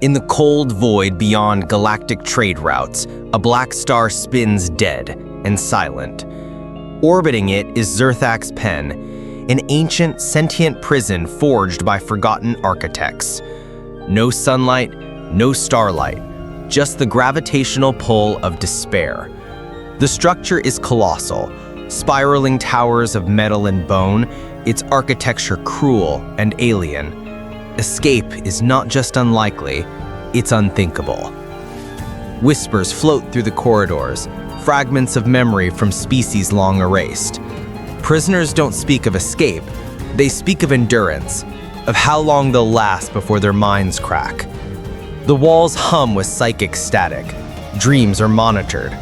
In the cold void beyond galactic trade routes, a black star spins dead and silent. Orbiting it is Zerthax Pen, an ancient, sentient prison forged by forgotten architects. No sunlight, no starlight, just the gravitational pull of despair. The structure is colossal, spiraling towers of metal and bone, its architecture cruel and alien. Escape is not just unlikely, it's unthinkable. Whispers float through the corridors, fragments of memory from species long erased. Prisoners don't speak of escape, they speak of endurance, of how long they'll last before their minds crack. The walls hum with psychic static, dreams are monitored,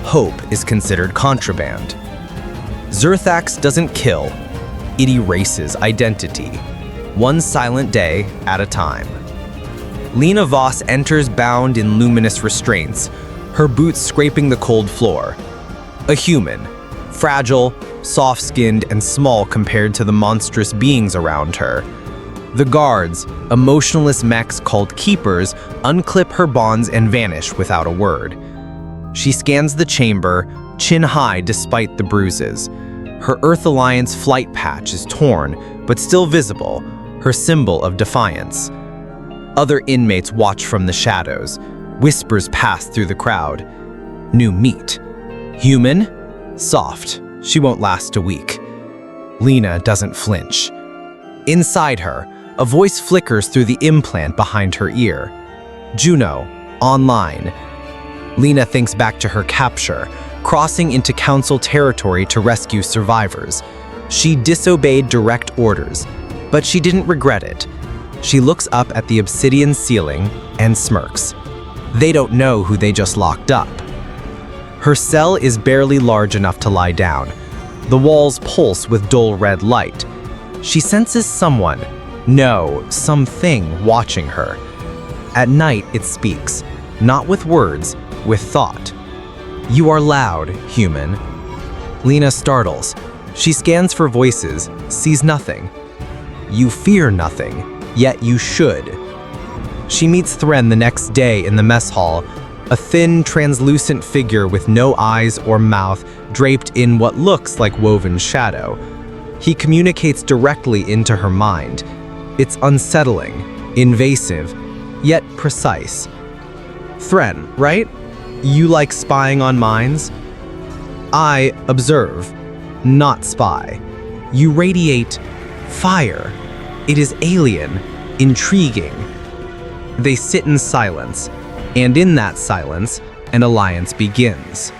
hope is considered contraband. Zerthax doesn't kill, it erases identity, one silent day at a time. Lena Voss enters bound in luminous restraints, her boots scraping the cold floor. A human, fragile, soft-skinned, and small compared to the monstrous beings around her. The guards, emotionless mechs called keepers, unclip her bonds and vanish without a word. She scans the chamber, chin high despite the bruises. Her Earth Alliance flight patch is torn, but still visible, her symbol of defiance. Other inmates watch from the shadows. Whispers pass through the crowd. New meat. Human? Soft. She won't last a week. Lena doesn't flinch. Inside her, a voice flickers through the implant behind her ear. Juno, online. Lena thinks back to her capture, crossing into council territory to rescue survivors. She disobeyed direct orders, but she didn't regret it. She looks up at the obsidian ceiling and smirks. They don't know who they just locked up. Her cell is barely large enough to lie down. The walls pulse with dull red light. She senses someone, no, something watching her. At night, it speaks, not with words, with thought. You are loud, human. Lena startles. She scans for voices, sees nothing. You fear nothing, yet you should. She meets Thren the next day in the mess hall, a thin, translucent figure with no eyes or mouth draped in what looks like woven shadow. He communicates directly into her mind. It's unsettling, invasive, yet precise. Thren, right? You like spying on minds? I observe, not spy. You radiate fire. It is alien, intriguing. They sit in silence, and in that silence, an alliance begins.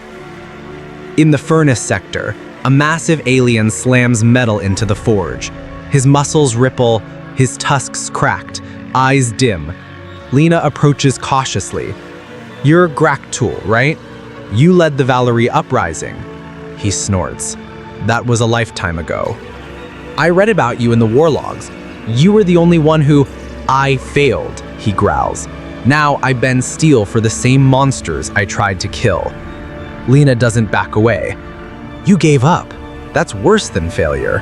In the furnace sector, a massive alien slams metal into the forge. His muscles ripple, his tusks cracked, eyes dim. Lena approaches cautiously. You're Graktul, right? You led the Valerie uprising. He snorts. That was a lifetime ago. I read about you in the war logs. You were the only one who... I failed, he growls. Now I bend steel for the same monsters I tried to kill. Lena doesn't back away. You gave up. That's worse than failure.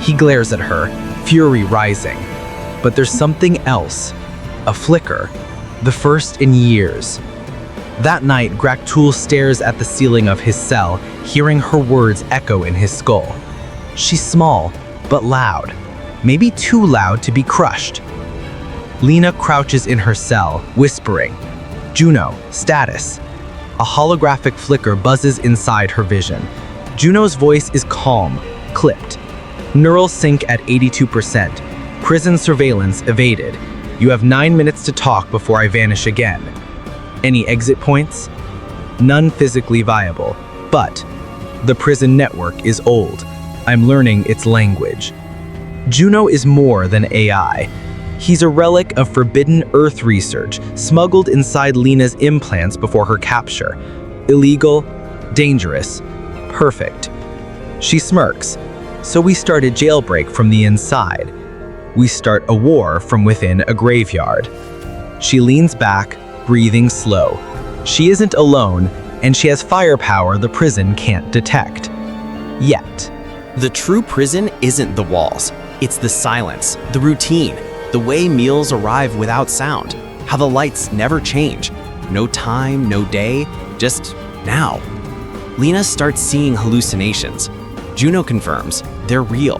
He glares at her, fury rising. But there's something else. A flicker. The first in years. That night, Graktul stares at the ceiling of his cell, hearing her words echo in his skull. She's small, but loud. Maybe too loud to be crushed. Lena crouches in her cell, whispering, Juno, status. A holographic flicker buzzes inside her vision. Juno's voice is calm, clipped. Neural sync at 82%. Prison surveillance evaded. You have 9 minutes to talk before I vanish again. Any exit points? None physically viable, but the prison network is old. I'm learning its language. Juno is more than AI. He's a relic of forbidden Earth research smuggled inside Lena's implants before her capture. Illegal, dangerous, perfect. She smirks. So we start a jailbreak from the inside. We start a war from within a graveyard. She leans back, breathing slow. She isn't alone, and she has firepower the prison can't detect. Yet. The true prison isn't the walls. It's the silence, the routine, the way meals arrive without sound. how the lights never change. No time, no day, just now. Lena starts seeing hallucinations. Juno confirms they're real.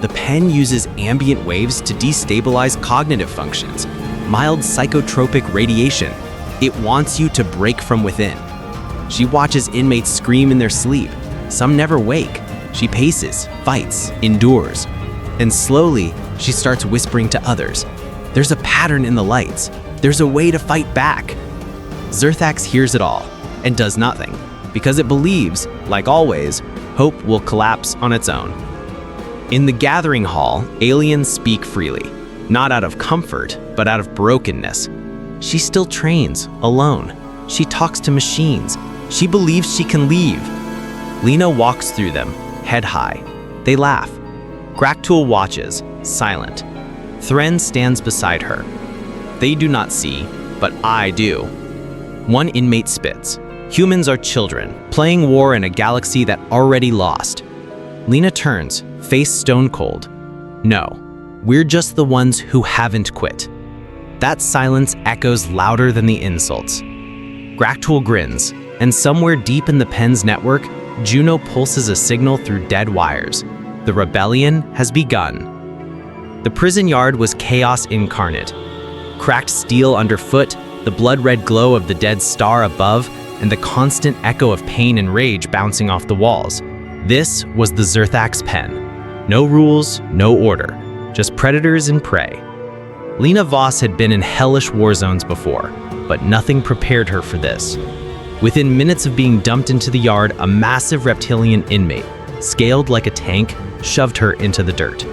The pen uses ambient waves to destabilize cognitive functions, mild psychotropic radiation. It wants you to break from within. She watches inmates scream in their sleep. Some never wake. She paces, fights, endures. And slowly, she starts whispering to others. There's a pattern in the lights. There's a way to fight back. Zerthax hears it all and does nothing because it believes, like always, hope will collapse on its own. In the gathering hall, aliens speak freely, not out of comfort, but out of brokenness. She still trains, alone. She talks to machines. She believes she can leave. Lena walks through them, head high. They laugh. Graktul watches, silent. Thren stands beside her. They do not see, but I do. One inmate spits. Humans are children, playing war in a galaxy that already lost. Lena turns, face stone cold. No, we're just the ones who haven't quit. That silence echoes louder than the insults. Graktul grins, and somewhere deep in the pen's network, Juno pulses a signal through dead wires. The rebellion has begun. The prison yard was chaos incarnate. Cracked steel underfoot, the blood-red glow of the dead star above, and the constant echo of pain and rage bouncing off the walls. This was the Zerthax pen. No rules, no order, just predators and prey. Lena Voss had been in hellish war zones before, but nothing prepared her for this. Within minutes of being dumped into the yard, a massive reptilian inmate, scaled like a tank, shoved her into the dirt.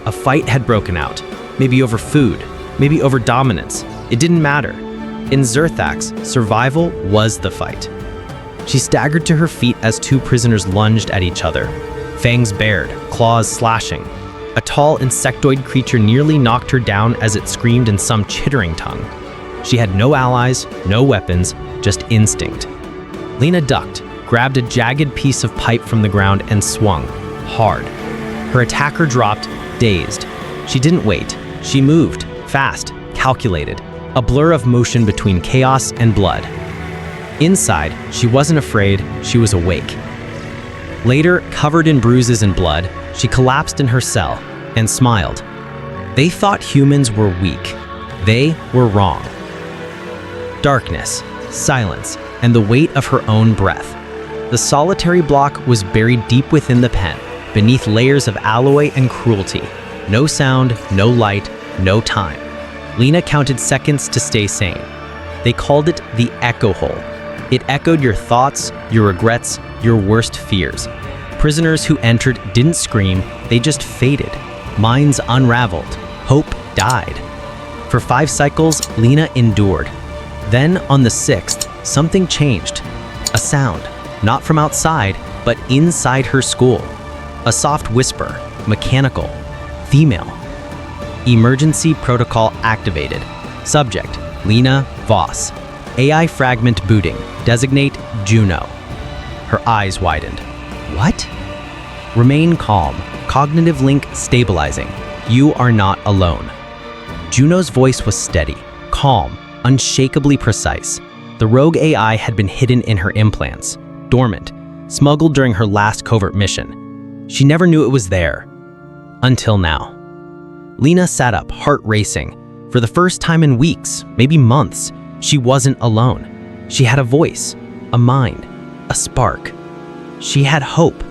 A fight had broken out, maybe over food, maybe over dominance. It didn't matter. In Zerthax, survival was the fight. She staggered to her feet as two prisoners lunged at each other, fangs bared, claws slashing. A tall insectoid creature nearly knocked her down as it screamed in some chittering tongue. She had no allies, no weapons, just instinct. Lena ducked, grabbed a jagged piece of pipe from the ground and swung, hard. Her attacker dropped, dazed. She didn't wait. She moved, fast, calculated, a blur of motion between chaos and blood. Inside, she wasn't afraid, she was awake. Later, covered in bruises and blood, she collapsed in her cell and smiled. They thought humans were weak. They were wrong. Darkness, silence, and the weight of her own breath. The solitary block was buried deep within the pen, beneath layers of alloy and cruelty. No sound, no light, no time. Lena counted seconds to stay sane. They called it the echo hole. It echoed your thoughts, your regrets, your worst fears. Prisoners who entered didn't scream, they just faded. Minds unraveled. Hope died. For 5 cycles, Lena endured. Then, on the 6th, something changed. A sound, not from outside, but inside her skull. A soft whisper, mechanical, female. Emergency protocol activated. Subject, Lena Voss. AI fragment booting. Designate Juno. Her eyes widened. What? Remain calm. Cognitive link stabilizing. You are not alone. Juno's voice was steady, calm, unshakably precise. The rogue AI had been hidden in her implants, dormant, smuggled during her last covert mission. She never knew it was there. Until now. Lena sat up, heart racing. For the first time in weeks, maybe months, she wasn't alone. She had a voice, a mind, a spark. She had hope.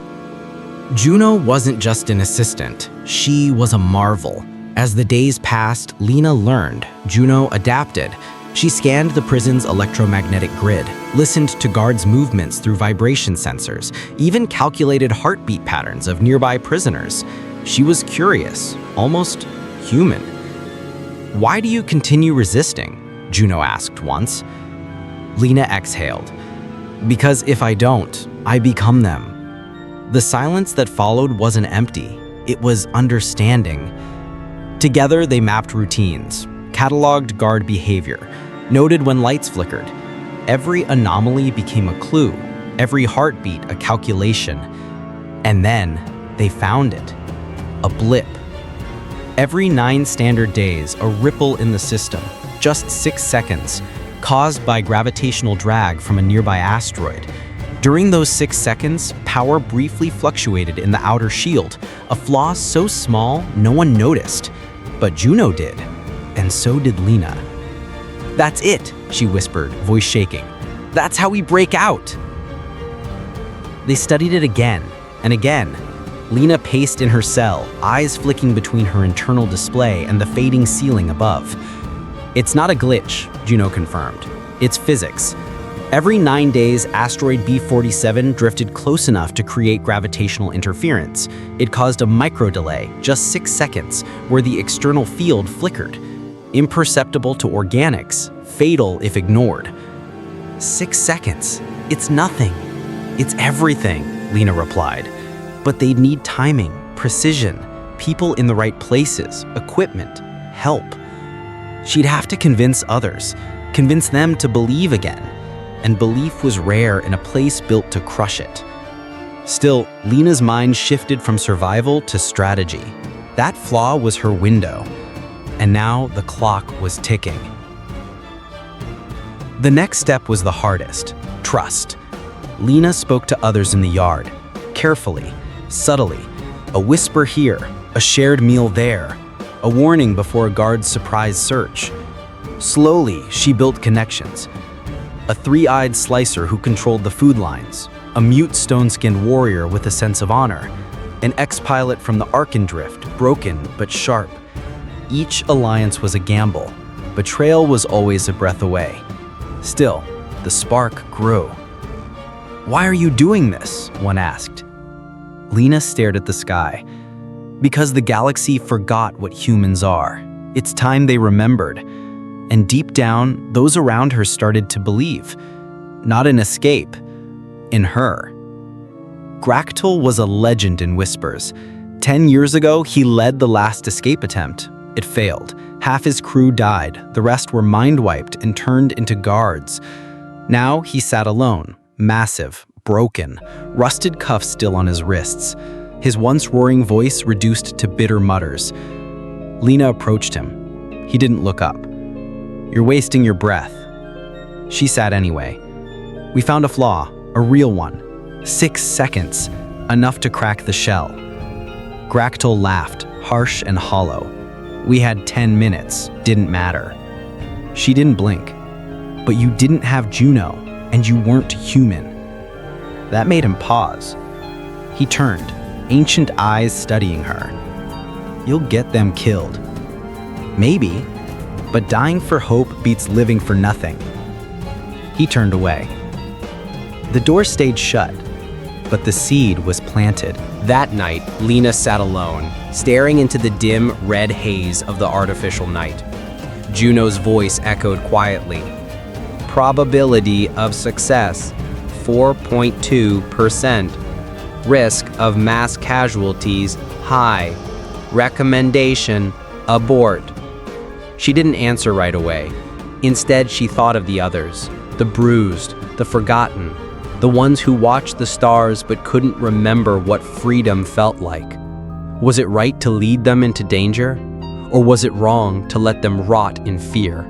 Juno wasn't just an assistant, she was a marvel. As the days passed, Lena learned, Juno adapted. She scanned the prison's electromagnetic grid, listened to guards' movements through vibration sensors, even calculated heartbeat patterns of nearby prisoners. She was curious, almost human. "Why do you continue resisting?" Juno asked once. Lena exhaled. "Because if I don't, I become them." The silence that followed wasn't empty. It was understanding. Together, they mapped routines, cataloged guard behavior, noted when lights flickered. Every anomaly became a clue, every heartbeat a calculation. And then they found it. A blip. Every 9 standard days, a ripple in the system, just 6 seconds, caused by gravitational drag from a nearby asteroid. During those 6 seconds, power briefly fluctuated in the outer shield, a flaw so small no one noticed. But Juno did, and so did Lena. "That's it," she whispered, voice shaking. "That's how we break out." They studied it again and again. Lena paced in her cell, eyes flicking between her internal display and the fading ceiling above. "It's not a glitch," Juno confirmed. "It's physics. Every 9 days, asteroid B47 drifted close enough to create gravitational interference. It caused a micro delay, just 6 seconds, where the external field flickered. Imperceptible to organics, fatal if ignored." 6 seconds. It's nothing. "It's everything," Lena replied. "But they'd need timing, precision, people in the right places, equipment, help. She'd have to convince others, convince them to believe again. And belief was rare in a place built to crush it." Still, Lena's mind shifted from survival to strategy. That flaw was her window, and now the clock was ticking. The next step was the hardest: trust. Lena spoke to others in the yard, carefully, subtly, a whisper here, a shared meal there, a warning before a guard's surprise search. Slowly, she built connections. A three-eyed slicer who controlled the food lines, a mute stone-skinned warrior with a sense of honor, an ex-pilot from the Arkandrift, broken but sharp. Each alliance was a gamble. Betrayal was always a breath away. Still, the spark grew. "Why are you doing this?" one asked. Lena stared at the sky. "Because the galaxy forgot what humans are. It's time they remembered." And deep down, those around her started to believe. Not in escape, in her. Gractul was a legend in whispers. 10 years ago, he led the last escape attempt. It failed. Half his crew died. The rest were mind-wiped and turned into guards. Now he sat alone, massive, broken, rusted cuffs still on his wrists. His once roaring voice reduced to bitter mutters. Lena approached him. He didn't look up. "You're wasting your breath." She sat anyway. "We found a flaw, a real one. 6 seconds, enough to crack the shell." Gractul laughed, harsh and hollow. "We had 10 minutes, didn't matter." She didn't blink. "But you didn't have Juno, and you weren't human." That made him pause. He turned, ancient eyes studying her. "You'll get them killed." "Maybe. But dying for hope beats living for nothing." He turned away. The door stayed shut, but the seed was planted. That night, Lena sat alone, staring into the dim, red haze of the artificial night. Juno's voice echoed quietly. "Probability of success, 4.2%. Risk of mass casualties, high. Recommendation, abort." She didn't answer right away. Instead, she thought of the others, the bruised, the forgotten, the ones who watched the stars but couldn't remember what freedom felt like. Was it right to lead them into danger? Or was it wrong to let them rot in fear?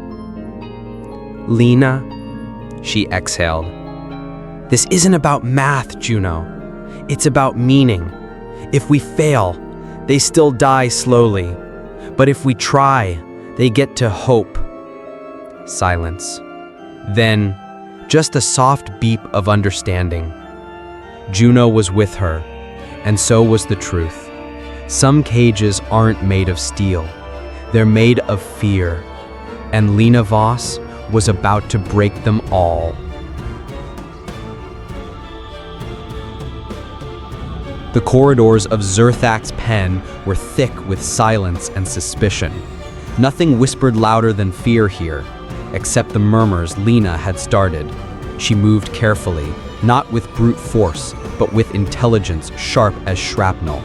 "Lena," she exhaled. "This isn't about math, Juno. It's about meaning. If we fail, they still die slowly. But if we try, they get to hope." Silence. Then, just a soft beep of understanding. Juno was with her, and so was the truth. Some cages aren't made of steel. They're made of fear. And Lena Voss was about to break them all. The corridors of Zerthax pen were thick with silence and suspicion. Nothing whispered louder than fear here, except the murmurs Lena had started. She moved carefully, not with brute force, but with intelligence sharp as shrapnel.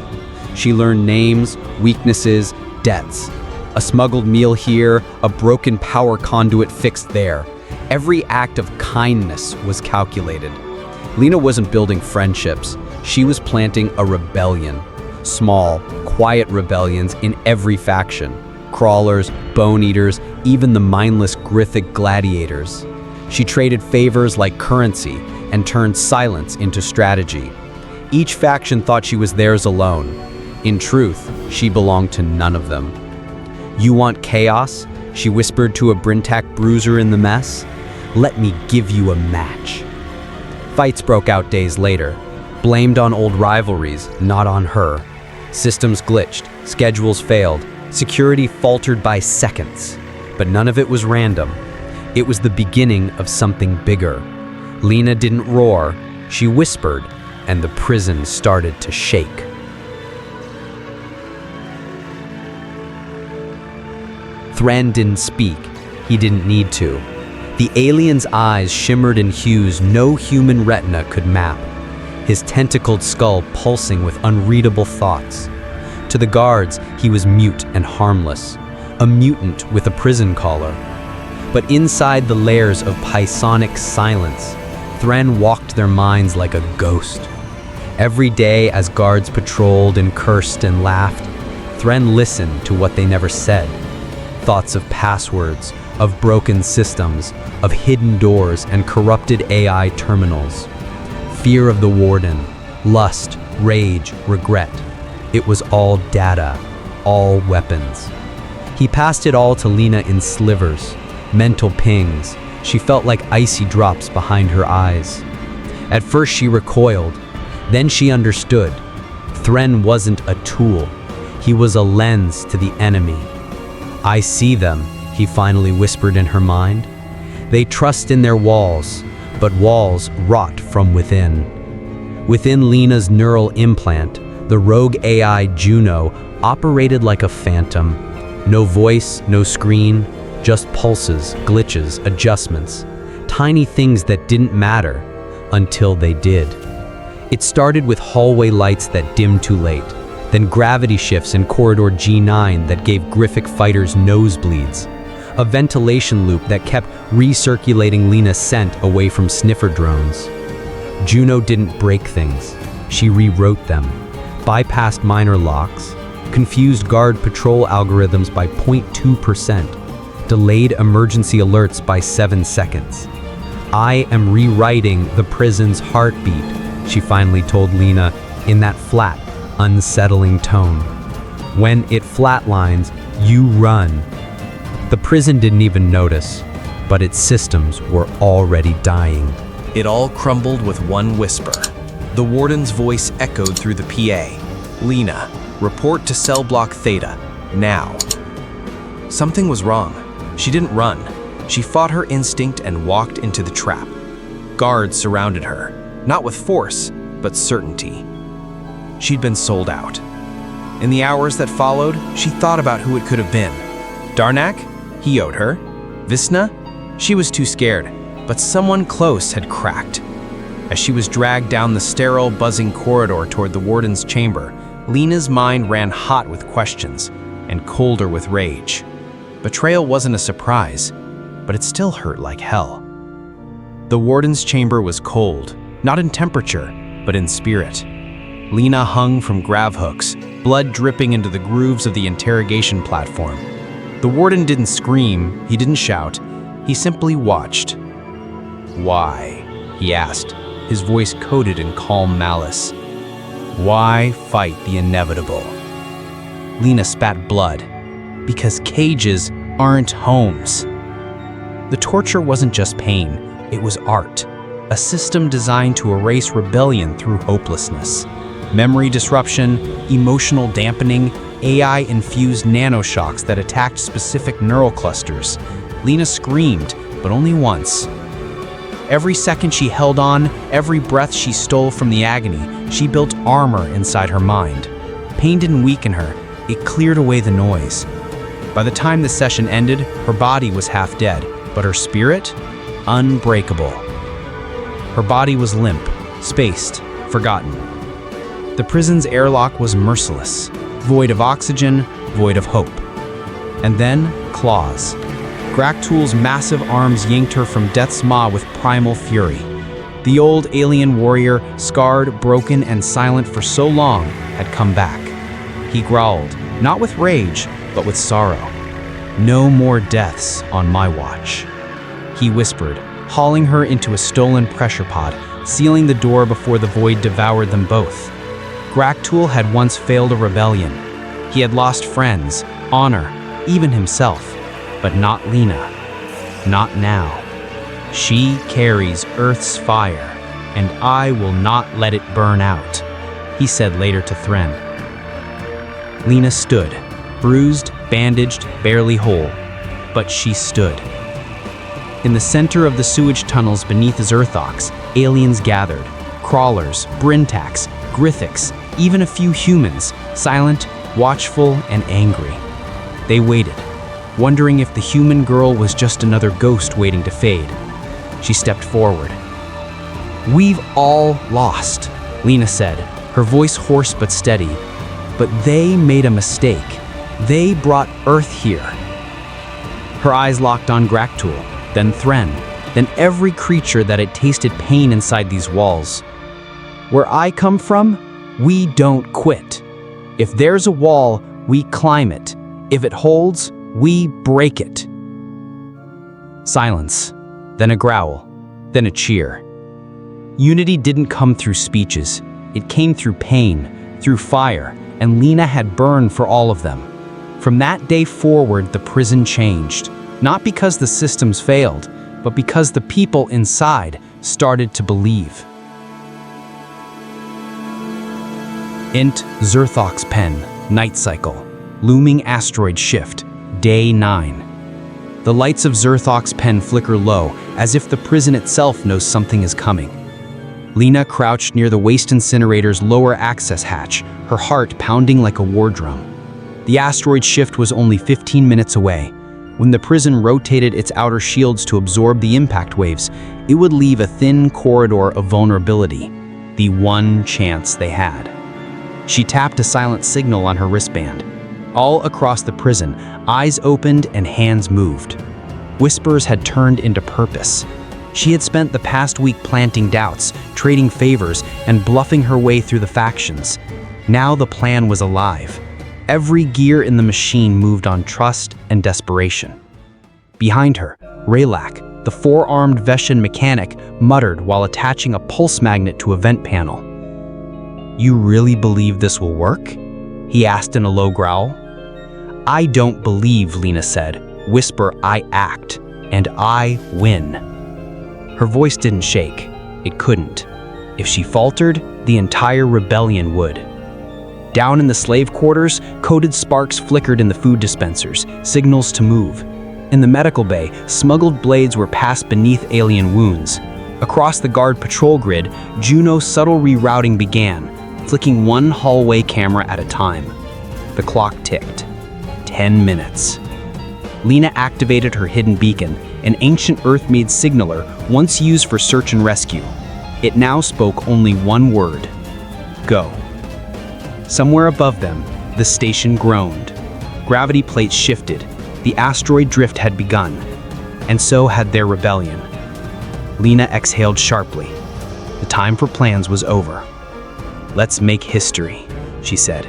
She learned names, weaknesses, debts. A smuggled meal here, a broken power conduit fixed there. Every act of kindness was calculated. Lena wasn't building friendships. She was planting a rebellion. Small, quiet rebellions in every faction. crawlers, bone eaters, even the mindless Grythic gladiators. She traded favors like currency and turned silence into strategy. Each faction thought she was theirs alone. In truth, she belonged to none of them. "You want chaos?" she whispered to a Brintak bruiser in the mess. "Let me give you a match." Fights broke out days later, blamed on old rivalries, not on her. Systems glitched, schedules failed, security faltered by seconds. But none of it was random. It was the beginning of something bigger. Lena didn't roar, she whispered, and the prison started to shake. Thren didn't speak. He didn't need to. The alien's eyes shimmered in hues no human retina could map, his tentacled skull pulsing with unreadable thoughts. To the guards, he was mute and harmless, a mutant with a prison collar. But inside the layers of Pisonic silence, Thren walked their minds like a ghost. Every day, as guards patrolled and cursed and laughed, Thren listened to what they never said. Thoughts of passwords, of broken systems, of hidden doors and corrupted AI terminals. Fear of the warden, lust, rage, regret. It was all data, all weapons. He passed it all to Lena in slivers, mental pings. She felt like icy drops behind her eyes. At first she recoiled, then she understood. Thren wasn't a tool. He was a lens to the enemy. "I see them," he finally whispered in her mind. "They trust in their walls, but walls rot from within." Within Lena's neural implant, the rogue AI Juno operated like a phantom. No voice, no screen, just pulses, glitches, adjustments. Tiny things that didn't matter until they did. It started with hallway lights that dimmed too late, then gravity shifts in corridor G9 that gave Grythic fighters nosebleeds. A ventilation loop that kept recirculating Lena's scent away from sniffer drones. Juno didn't break things. She rewrote them, bypassed minor locks, confused guard patrol algorithms by 0.2%, delayed emergency alerts by 7 seconds. "I am rewriting the prison's heartbeat," she finally told Lena in that flat, unsettling tone. "When it flatlines, you run." The prison didn't even notice, but its systems were already dying. It all crumbled with one whisper. The warden's voice echoed through the PA. "Lena, report to cell block Theta, now." Something was wrong. She didn't run. She fought her instinct and walked into the trap. Guards surrounded her, not with force, but certainty. She'd been sold out. In the hours that followed, she thought about who it could have been. Darnak? He owed her. Visna? She was too scared, but someone close had cracked. As she was dragged down the sterile, buzzing corridor toward the warden's chamber, Lena's mind ran hot with questions and colder with rage. Betrayal wasn't a surprise, but it still hurt like hell. The warden's chamber was cold, not in temperature, but in spirit. Lena hung from grav hooks, blood dripping into the grooves of the interrogation platform. The warden didn't scream, he didn't shout, he simply watched. "Why?" he asked, his voice coated in calm malice. "Why fight the inevitable?" Lena spat blood. Because cages aren't homes. The torture wasn't just pain, it was art. A system designed to erase rebellion through hopelessness. Memory disruption, emotional dampening, AI-infused nanoshocks that attacked specific neural clusters. Lena screamed, but only once. Every second she held on, every breath she stole from the agony, she built armor inside her mind. Pain didn't weaken her, it cleared away the noise. By the time the session ended, her body was half dead, but her spirit? Unbreakable. Her body was limp, spaced, forgotten. The prison's airlock was merciless, void of oxygen, void of hope. And then, claws. Graktool's massive arms yanked her from death's maw with primal fury. The old alien warrior, scarred, broken, and silent for so long, had come back. He growled, not with rage, but with sorrow. No more deaths on my watch, he whispered, hauling her into a stolen pressure pod, sealing the door before the void devoured them both. Graktul had once failed a rebellion. He had lost friends, honor, even himself, but not Lena. Not now. She carries Earth's fire, and I will not let it burn out, he said later to Thren. Lena stood, bruised, bandaged, barely whole, but she stood. In the center of the sewage tunnels beneath Zerthax, aliens gathered. Crawlers, Brintax, Grythix, even a few humans, silent, watchful, and angry. They waited, wondering if the human girl was just another ghost waiting to fade. She stepped forward. "We've all lost," Lena said, her voice hoarse but steady. "But they made a mistake. They brought Earth here." Her eyes locked on Graktul, then Thren, then every creature that had tasted pain inside these walls. "Where I come from, we don't quit. If there's a wall, we climb it. If it holds, we break it." Silence, then a growl, then a cheer. Unity didn't come through speeches. It came through pain, through fire, and Lena had burned for all of them. From that day forward, the prison changed. Not because the systems failed, but because the people inside started to believe. Int Zerthax Pen, Night Cycle, Looming Asteroid Shift, Day 9. The lights of Zerthax Pen flicker low, as if the prison itself knows something is coming. Lena crouched near the waste incinerator's lower access hatch, her heart pounding like a war drum. The asteroid shift was only 15 minutes away. When the prison rotated its outer shields to absorb the impact waves, it would leave a thin corridor of vulnerability, the one chance they had. She tapped a silent signal on her wristband. All across the prison, eyes opened and hands moved. Whispers had turned into purpose. She had spent the past week planting doubts, trading favors, and bluffing her way through the factions. Now the plan was alive. Every gear in the machine moved on trust and desperation. Behind her, Raylak, the four-armed Veshan mechanic, muttered while attaching a pulse magnet to a vent panel. "You really believe this will work?" he asked in a low growl. "I don't believe," Lena said. "Whisper, I act, and I win." Her voice didn't shake. It couldn't. If she faltered, the entire rebellion would. Down in the slave quarters, coded sparks flickered in the food dispensers, signals to move. In the medical bay, smuggled blades were passed beneath alien wounds. Across the guard patrol grid, Juno's subtle rerouting began, flicking one hallway camera at a time. The clock ticked. 10 minutes. Lena activated her hidden beacon, an ancient Earth-made signaler once used for search and rescue. It now spoke only one word: go. Somewhere above them, the station groaned. Gravity plates shifted. The asteroid drift had begun, and so had their rebellion. Lena exhaled sharply. The time for plans was over. "Let's make history," she said,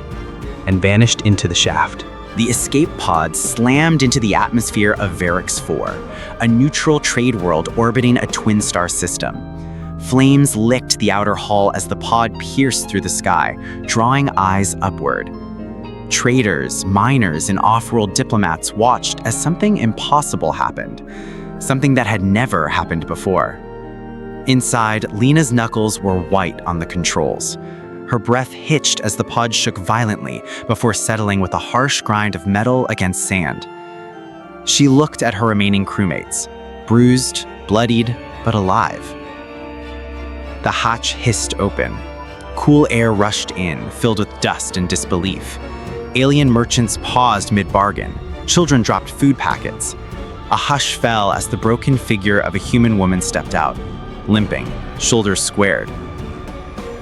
and vanished into the shaft. The escape pod slammed into the atmosphere of Varix 4, a neutral trade world orbiting a twin star system. Flames licked the outer hull as the pod pierced through the sky, drawing eyes upward. Traders, miners, and off-world diplomats watched as something impossible happened, something that had never happened before. Inside, Lena's knuckles were white on the controls. Her breath hitched as the pod shook violently before settling with a harsh grind of metal against sand. She looked at her remaining crewmates, bruised, bloodied, but alive. The hatch hissed open. Cool air rushed in, filled with dust and disbelief. Alien merchants paused mid-bargain. Children dropped food packets. A hush fell as the broken figure of a human woman stepped out, limping, shoulders squared.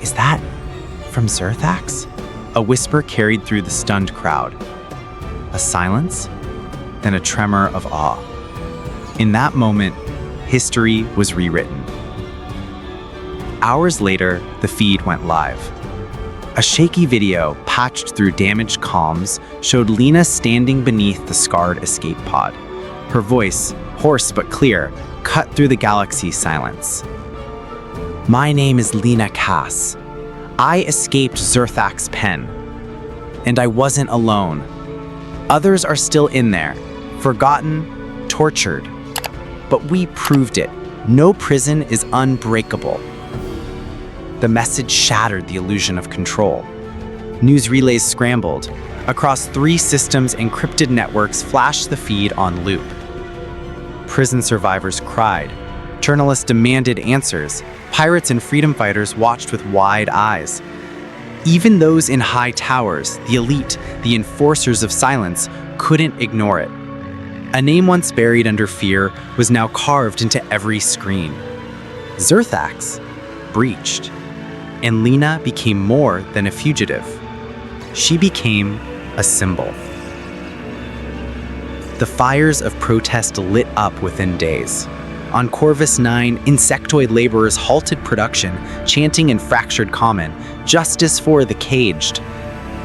"Is that from Zerthax?" A whisper carried through the stunned crowd. A silence, then a tremor of awe. In that moment, history was rewritten. Hours later, the feed went live. A shaky video, patched through damaged comms, showed Lena standing beneath the scarred escape pod. Her voice, hoarse but clear, cut through the galaxy's silence. "My name is Lena Cass. I escaped Zerthax pen. And I wasn't alone. Others are still in there, forgotten, tortured. But we proved it. No prison is unbreakable." The message shattered the illusion of control. News relays scrambled. Across 3 systems, encrypted networks flashed the feed on loop. Prison survivors cried. Journalists demanded answers. Pirates and freedom fighters watched with wide eyes. Even those in high towers, the elite, the enforcers of silence, couldn't ignore it. A name once buried under fear was now carved into every screen. Zerthax breached, and Lena became more than a fugitive. She became a symbol. The fires of protest lit up within days. On Corvus 9, insectoid laborers halted production, chanting in fractured common, "Justice for the caged."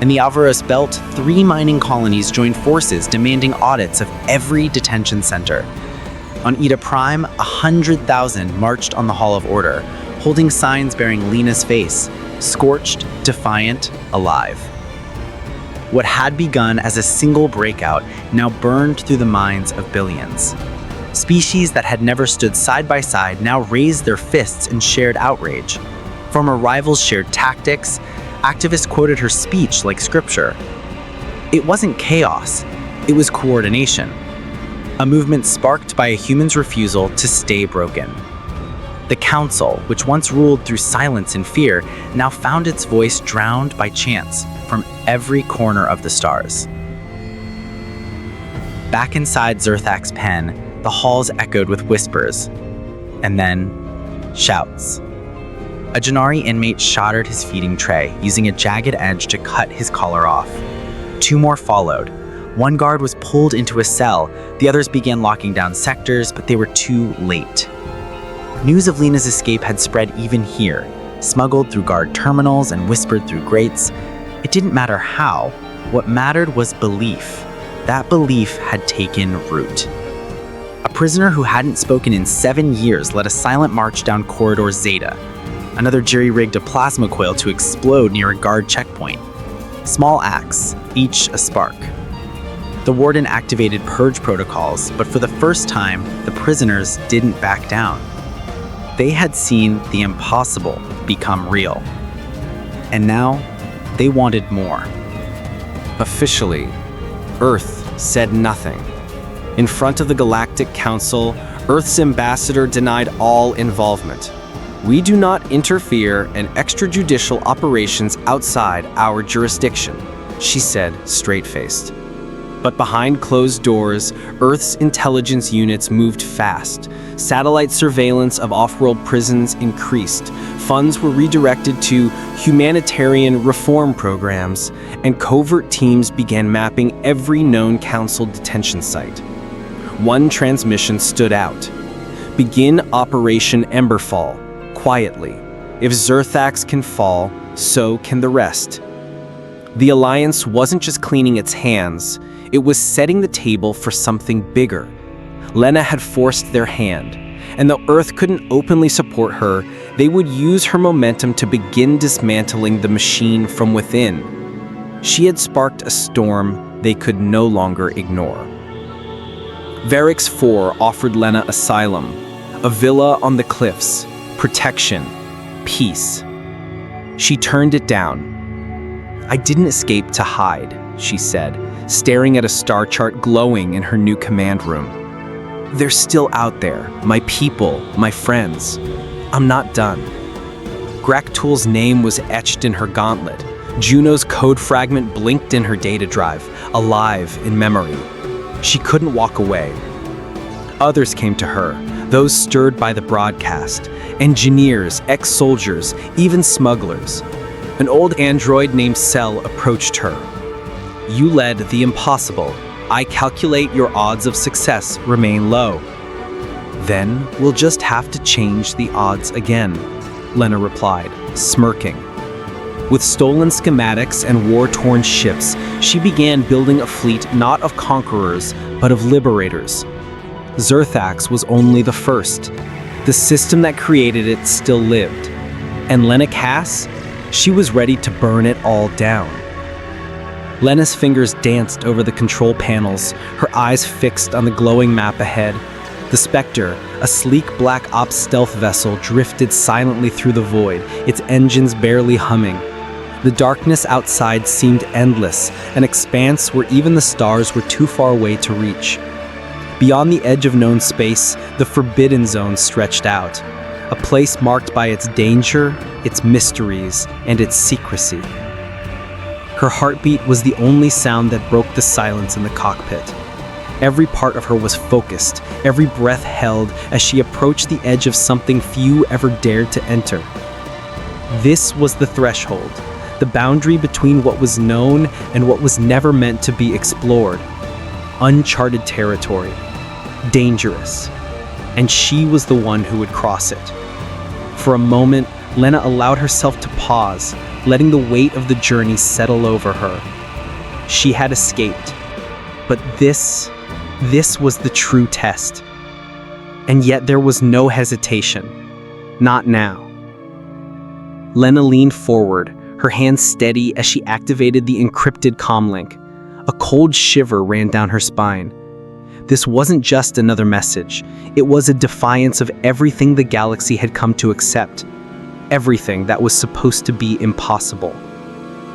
In the Alvarez Belt, 3 mining colonies joined forces demanding audits of every detention center. On Eta Prime, 100,000 marched on the Hall of Order, holding signs bearing Lena's face, scorched, defiant, alive. What had begun as a single breakout now burned through the minds of billions. Species that had never stood side by side now raised their fists in shared outrage. Former rivals shared tactics. Activists quoted her speech like scripture. It wasn't chaos, it was coordination. A movement sparked by a human's refusal to stay broken. The Council, which once ruled through silence and fear, now found its voice drowned by chants from every corner of the stars. Back inside Zerthax pen, the halls echoed with whispers, and then shouts. A Janari inmate shattered his feeding tray, using a jagged edge to cut his collar off. 2 more followed. One guard was pulled into a cell, the others began locking down sectors, but they were too late. News of Lena's escape had spread even here, smuggled through guard terminals and whispered through grates. It didn't matter how. What mattered was belief. That belief had taken root. A prisoner who hadn't spoken in 7 years led a silent march down Corridor Zeta. Another jury-rigged a plasma coil to explode near a guard checkpoint. Small acts, each a spark. The warden activated purge protocols, but for the first time, the prisoners didn't back down. They had seen the impossible become real. And now, they wanted more. Officially, Earth said nothing. In front of the Galactic Council, Earth's ambassador denied all involvement. "We do not interfere in extrajudicial operations outside our jurisdiction," she said, straight-faced. But behind closed doors, Earth's intelligence units moved fast. Satellite surveillance of off-world prisons increased. Funds were redirected to humanitarian reform programs, and covert teams began mapping every known Council detention site. One transmission stood out. "Begin Operation Emberfall, quietly. If Zerthax can fall, so can the rest." The Alliance wasn't just cleaning its hands, it was setting the table for something bigger. Lena had forced their hand, and though Earth couldn't openly support her, they would use her momentum to begin dismantling the machine from within. She had sparked a storm they could no longer ignore. Verix 4 offered Lena asylum, a villa on the cliffs, protection, peace. She turned it down. "I didn't escape to hide," she said, staring at a star chart glowing in her new command room. "They're still out there, my people, my friends. I'm not done." Graktool's name was etched in her gauntlet. Juno's code fragment blinked in her data drive, alive in memory. She couldn't walk away. Others came to her, those stirred by the broadcast. Engineers, ex-soldiers, even smugglers. An old android named Cell approached her. "You led the impossible. I calculate your odds of success remain low." "Then we'll just have to change the odds again," Lena replied, smirking. With stolen schematics and war-torn ships, she began building a fleet not of conquerors, but of liberators. Zerthax was only the first. The system that created it still lived. And Lena Cass? She was ready to burn it all down. Lena's fingers danced over the control panels, her eyes fixed on the glowing map ahead. The Spectre, a sleek black ops stealth vessel, drifted silently through the void, its engines barely humming. The darkness outside seemed endless, an expanse where even the stars were too far away to reach. Beyond the edge of known space, the Forbidden Zone stretched out, a place marked by its danger, its mysteries, and its secrecy. Her heartbeat was the only sound that broke the silence in the cockpit. Every part of her was focused, every breath held as she approached the edge of something few ever dared to enter. This was the threshold, the boundary between what was known and what was never meant to be explored. Uncharted territory, dangerous, and she was the one who would cross it. For a moment, Lena allowed herself to pause, letting the weight of the journey settle over her. She had escaped, but this was the true test. And yet there was no hesitation. Not now. Lena leaned forward, her hands steady as she activated the encrypted comlink. A cold shiver ran down her spine. This wasn't just another message. It was a defiance of everything the galaxy had come to accept. Everything that was supposed to be impossible.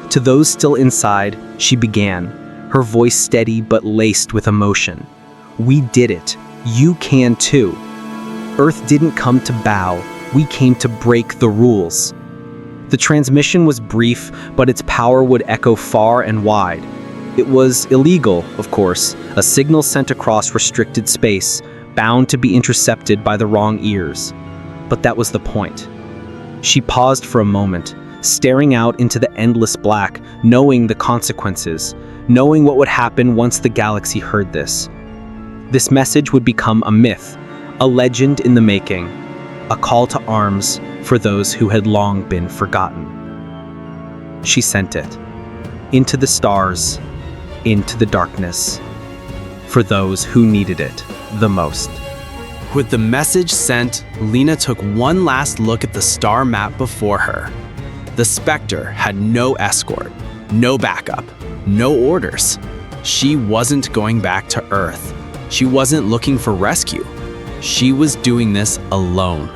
To those still inside, she began, her voice steady but laced with emotion. We did it. You can too. Earth didn't come to bow. We came to break the rules. The transmission was brief, but its power would echo far and wide. It was illegal, of course, a signal sent across restricted space, bound to be intercepted by the wrong ears. But that was the point. She paused for a moment, staring out into the endless black, knowing the consequences, knowing what would happen once the galaxy heard this. This message would become a myth, a legend in the making, a call to arms for those who had long been forgotten. She sent it, into the stars, into the darkness, for those who needed it the most. With the message sent, Lena took one last look at the star map before her. The Spectre had no escort, no backup, no orders. She wasn't going back to Earth. She wasn't looking for rescue. She was doing this alone.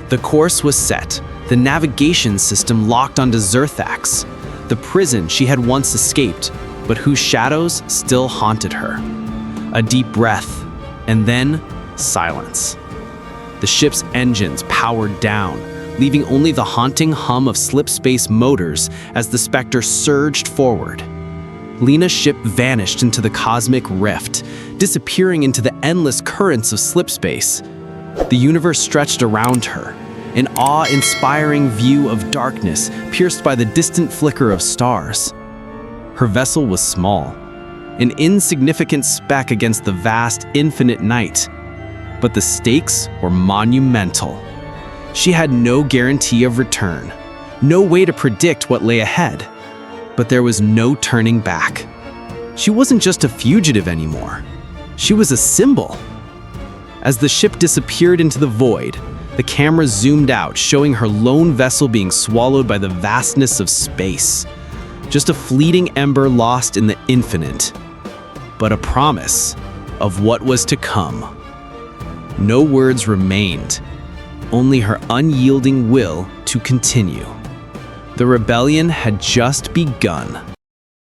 The course was set, the navigation system locked onto Zerthax, the prison she had once escaped, but whose shadows still haunted her. A deep breath, and then silence. The ship's engines powered down, leaving only the haunting hum of slipspace motors as the Spectre surged forward. Lena's ship vanished into the cosmic rift, disappearing into the endless currents of slipspace. The universe stretched around her, an awe-inspiring view of darkness pierced by the distant flicker of stars. Her vessel was small, an insignificant speck against the vast, infinite night. But the stakes were monumental. She had no guarantee of return, no way to predict what lay ahead. But there was no turning back. She wasn't just a fugitive anymore. She was a symbol. As the ship disappeared into the void, the camera zoomed out, showing her lone vessel being swallowed by the vastness of space. Just a fleeting ember lost in the infinite, but a promise of what was to come. No words remained, only her unyielding will to continue. The rebellion had just begun.